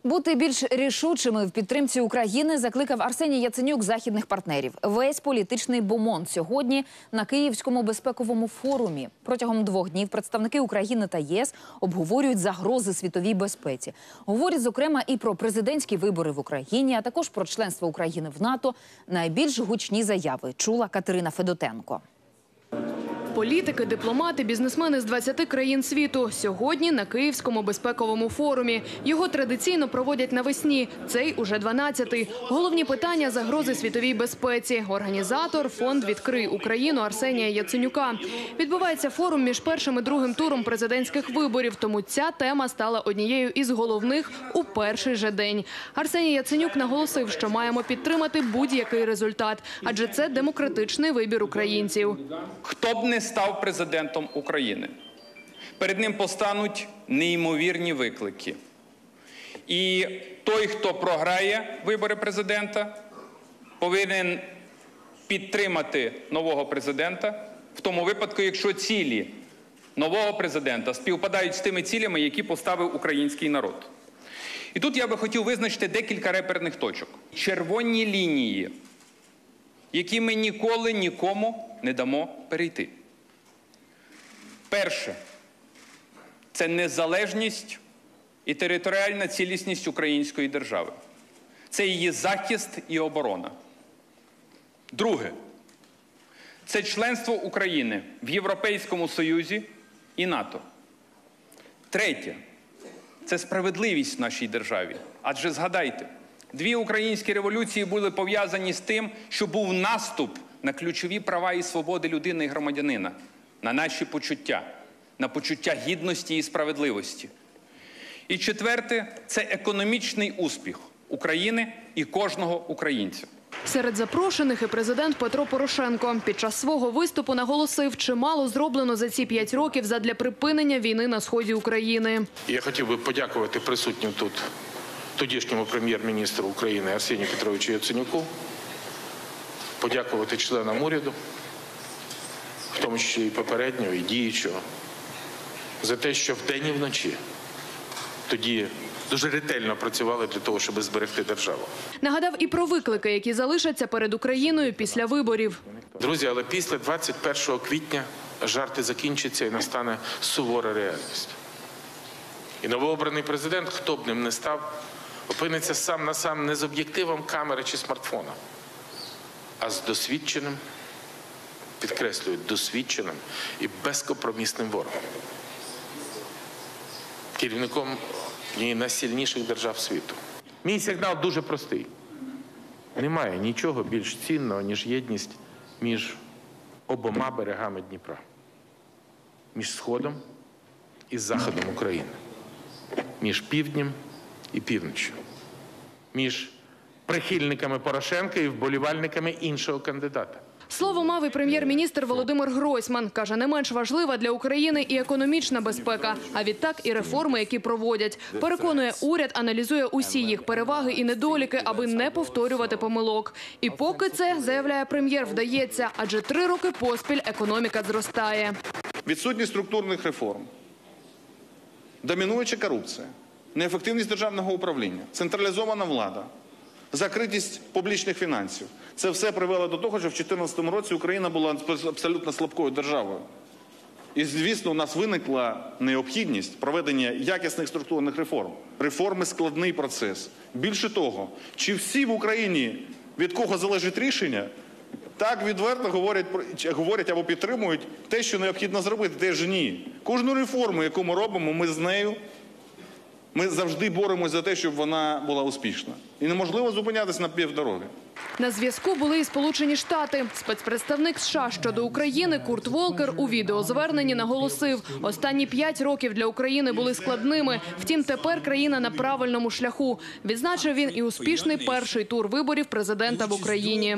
Бути більш рішучими в підтримці України закликав Арсеній Яценюк західних партнерів. Весь політичний бомонд сьогодні на Київському безпековому форумі. Протягом 2 днів представники України та ЄС обговорюють загрози світовій безпеці. Говорять, зокрема, і про президентські вибори в Україні, а також про членство України в НАТО. Найбільш гучні заяви чула Катерина Федотенко. Політики, дипломати, бізнесмени з 20 країн світу сьогодні на Київському безпековому форумі. Його традиційно проводять навесні. Цей уже 12-й. Головні питання – загрози світовій безпеці. Організатор – фонд «Відкрий Україну» Арсенія Яценюка. Відбувається форум між першим і другим туром президентських виборів, тому ця тема стала однією із головних у перший же день. Арсеній Яценюк наголосив, що маємо підтримати будь-який результат, адже це демократичний вибір українців. Хто б не став президентом України, перед ним постануть неймовірні виклики. І той, хто програє вибори президента, повинен підтримати нового президента в тому випадку, якщо цілі нового президента співпадають з тими цілями, які поставив український народ. І тут я би хотів визначити декілька реперних точок. Червоні лінії, які ми ніколи нікому не дамо перейти. Перше – це незалежність і територіальна цілісність української держави. Це її захист і оборона. Друге – це членство України в Європейському Союзі і НАТО. Третє – це справедливість в нашій державі. Адже згадайте, 2 українські революції були пов'язані з тим, що був наступ на ключові права і свободи людини і громадянина, на наші почуття, на почуття гідності і справедливості. І четверте – це економічний успіх України і кожного українця. Серед запрошених і президент Петро Порошенко. Під час свого виступу наголосив, чимало зроблено за ці 5 років задля припинення війни на сході України. Я хотів би подякувати присутнім тут тодішньому прем'єр-міністру України Арсенію Петровичу Яценюку, подякувати членам уряду, в тому числі і попереднього, і діючого, за те, що вдень і вночі тоді дуже ретельно працювали для того, щоб зберегти державу. Нагадав і про виклики, які залишаться перед Україною після виборів. Друзі, але після 21 квітня жарти закінчаться і настане сувора реальність. І новообраний президент, хто б ним не став, опиниться сам на сам не з об'єктивом камери чи смартфона, а з досвідченим, підкреслюю, досвідченим і безкомпромісним ворогом. Керівником однієї з найсильніших держав світу. Мій сигнал дуже простий. Немає нічого більш цінного, ніж єдність між обома берегами Дніпра. Між Сходом і Заходом України. Між півднем і півноччю. Між прихильниками Порошенка і вболівальниками іншого кандидата. Слово мав і прем'єр-міністр Володимир Гройсман. Каже, не менш важлива для України і економічна безпека, а відтак і реформи, які проводять. Переконує, уряд аналізує усі їх переваги і недоліки, аби не повторювати помилок. І поки це, заявляє прем'єр, вдається, адже 3 роки поспіль економіка зростає. Відсутність структурних реформ, домінуюча корупція, неефективність державного управління, централізована влада, закритість публічних фінансів. Це все привело до того, що в 2014 році Україна була абсолютно слабкою державою. І, звісно, у нас виникла необхідність проведення якісних структурних реформ. Реформи – складний процес. Більше того, чи всі в Україні, від кого залежить рішення, так відверто говорять або підтримують те, що необхідно зробити, теж ні. Кожну реформу, яку ми робимо, ми з нею, ми завжди боремося за те, щоб вона була успішна. І неможливо зупинятися на півдороги. На зв'язку були і Сполучені Штати. Спецпредставник США щодо України Курт Волкер у відеозверненні наголосив, останні 5 років для України були складними, втім тепер країна на правильному шляху. Відзначив він і успішний перший тур виборів президента в Україні.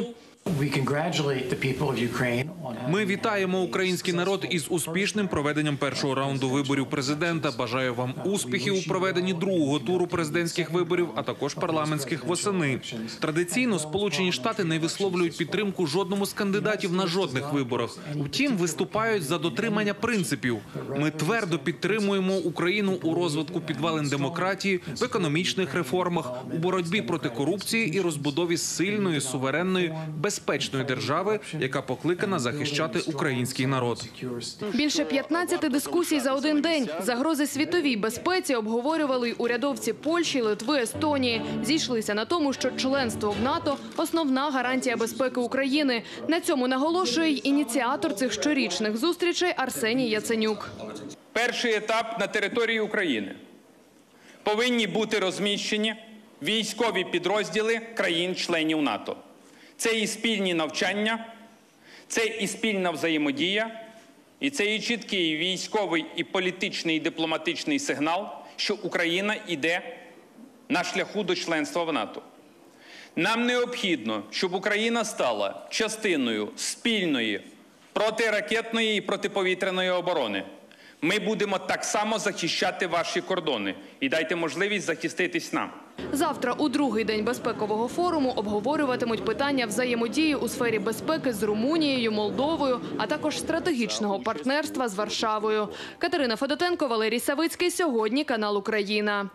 Ми вітаємо український народ із успішним проведенням першого раунду виборів президента. Бажаю вам успіхів у проведенні другого туру президентських виборів, а також парламентських восени. Традиційно Сполучені Штати не висловлюють підтримку жодному з кандидатів на жодних виборах. Втім, виступають за дотримання принципів. Ми твердо підтримуємо Україну у розвитку підвалин демократії, в економічних реформах, у боротьбі проти корупції і розбудові сильної, суверенної, безпечної держави, яка покликана захищати український народ. Більше 15 дискусій за один день. Загрози світовій безпеці обговорювали й урядовці Польщі, Литви, Естонії. Зійшлися на тому, що членство в НАТО – основна гарантія безпеки України. На цьому наголошує й ініціатор цих щорічних зустрічей Арсеній Яценюк. Перший етап на території України. Повинні бути розміщені військові підрозділи країн-членів НАТО. Це і спільні навчання, це і спільна взаємодія, і це і чіткий військовий, і політичний, і дипломатичний сигнал, що Україна йде на шляху до членства в НАТО. Нам необхідно, щоб Україна стала частиною спільної протиракетної і протиповітряної оборони. Ми будемо так само захищати ваші кордони. І дайте можливість захиститись нам. Завтра, у другий день безпекового форуму, обговорюватимуть питання взаємодії у сфері безпеки з Румунією, Молдовою, а також стратегічного партнерства з Варшавою. Катерина Федотенко, Валерій Савицький. Сьогодні канал «Україна».